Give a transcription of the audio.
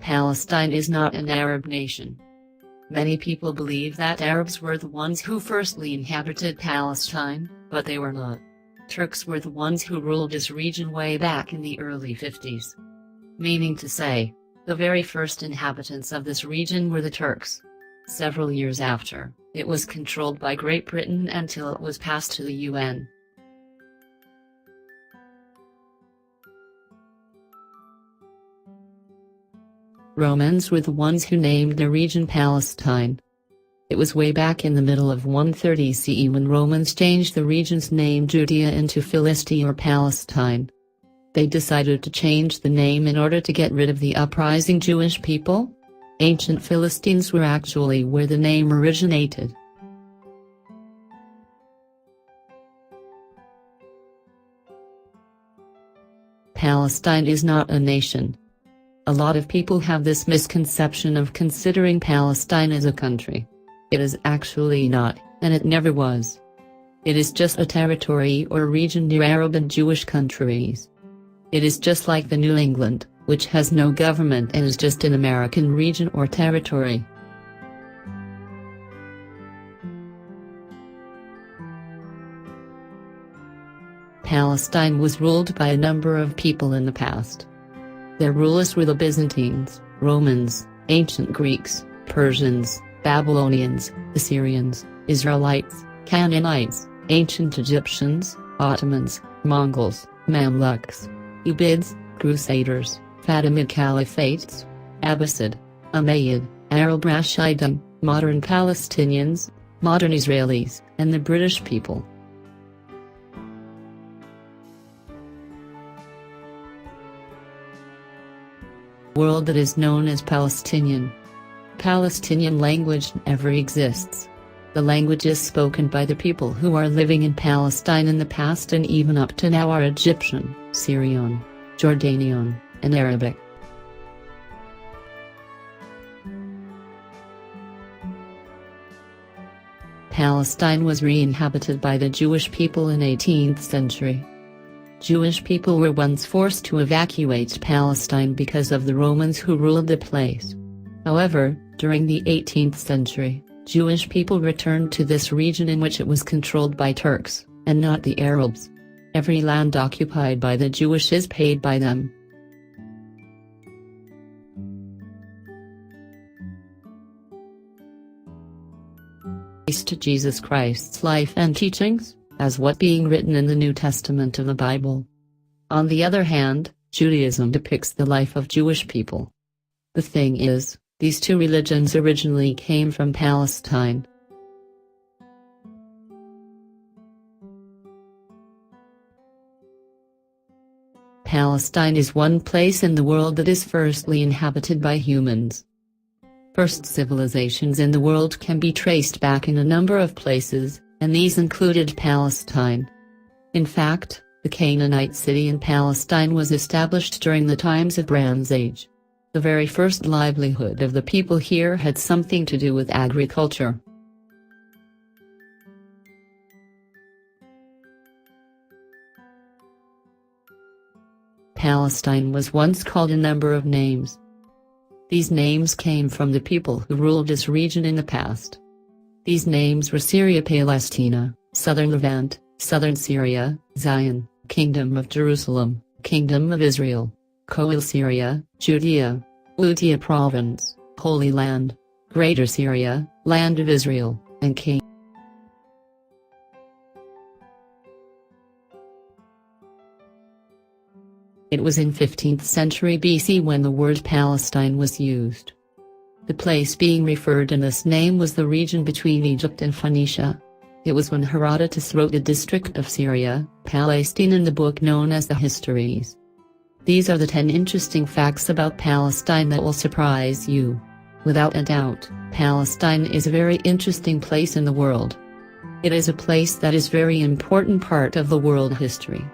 Palestine is not an Arab nation. Many people believe that Arabs were the ones who firstly inhabited Palestine, but they were not. Turks were the ones who ruled this region way back in the early 50s. Meaning to say, the very first inhabitants of this region were the Turks. Several years after, it was controlled by Great Britain until it was passed to the UN. Romans were the ones who named the region Palestine. It was way back in the middle of 130 CE when Romans changed the region's name Judea into Philistia or Palestine. They decided to change the name in order to get rid of the uprising Jewish people. Ancient Philistines were actually where the name originated. Palestine is not a nation. A lot of people have this misconception of considering Palestine as a country. It is actually not, and it never was. It is just a territory or region near Arab and Jewish countries. It is just like the New England, which has no government and is just an American region or territory. Palestine was ruled by a number of people in the past. Their rulers were the Byzantines, Romans, ancient Greeks, Persians, Babylonians, Assyrians, Israelites, Canaanites, ancient Egyptians, Ottomans, Mongols, Mamluks, Ubayyads, Crusaders, Fatimid Caliphates, Abbasid, Umayyad, Arab Rashidun, modern Palestinians, modern Israelis, and the British people. World that is known as Palestinian. Palestinian language never exists. The languages spoken by the people who are living in Palestine in the past and even up to now are Egyptian, Syrian, Jordanian, and Arabic. Palestine was re-inhabited by the Jewish people in 18th century. Jewish people were once forced to evacuate Palestine because of the Romans who ruled the place. However, during the 18th century, Jewish people returned to this region in which it was controlled by Turks, and not the Arabs. Every land occupied by the Jewish is paid by them. To Jesus Christ's life and teachings, as what being written in the New Testament of the Bible. On the other hand, Judaism depicts the life of Jewish people. The thing is, these two religions originally came from Palestine. Palestine is one place in the world that is firstly inhabited by humans. First civilizations in the world can be traced back in a number of places, and these included Palestine. In fact, the Canaanite city in Palestine was established during the times of Bronze Age. The very first livelihood of the people here had something to do with agriculture. Palestine was once called a number of names. These names came from the people who ruled this region in the past. These names were Syria Palestina, Southern Levant, Southern Syria, Zion, Kingdom of Jerusalem, Kingdom of Israel, Coel Syria, Judea, Utia Province, Holy Land, Greater Syria, Land of Israel, and Canaan. It was in 15th century BC when the word Palestine was used. The place being referred in this name was the region between Egypt and Phoenicia. It was when Herodotus wrote the district of Syria, Palestine in the book known as the Histories. These are the 10 interesting facts about Palestine that will surprise you. Without a doubt, Palestine is a very interesting place in the world. It is a place that is very important part of the world history.